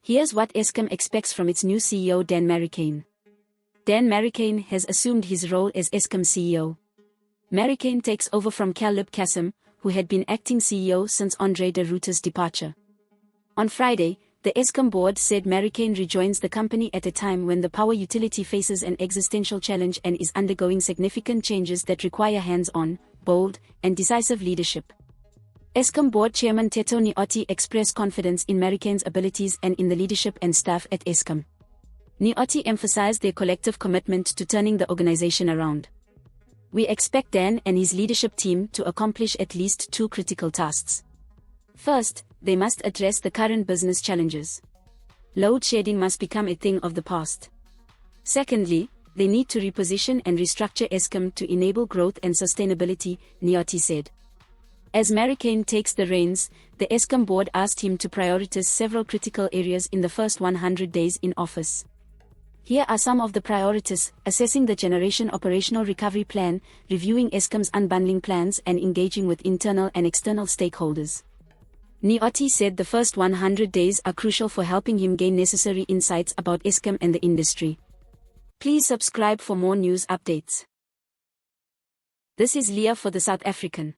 Here's what Eskom expects from its new CEO Dan Marokane. Dan Marokane has assumed his role as Eskom CEO. Marokane takes over from Callib Cassim, who had been acting CEO since André de Ruyter's departure. On Friday, the Eskom Board said Marokane rejoins the company at a time when the power utility faces an existential challenge and is undergoing significant changes that require hands-on, bold, and decisive leadership. Eskom Board Chairman Teto Ncwane expressed confidence in Marokane's abilities and in the leadership and staff at Eskom. Ncwane emphasized their collective commitment to turning the organization around. We expect Dan and his leadership team to accomplish at least two critical tasks. First, they must address the current business challenges. Load shedding must become a thing of the past. Secondly, they need to reposition and restructure Eskom to enable growth and sustainability, Ncwane said. As Marokane takes the reins, the Eskom board asked him to prioritize several critical areas in the first 100 days in office. Here are some of the priorities: assessing the generation operational recovery plan, reviewing Eskom's unbundling plans and engaging with internal and external stakeholders. Ncwane said the first 100 days are crucial for helping him gain necessary insights about Eskom and the industry. Please subscribe for more news updates. This is Leah for the South African.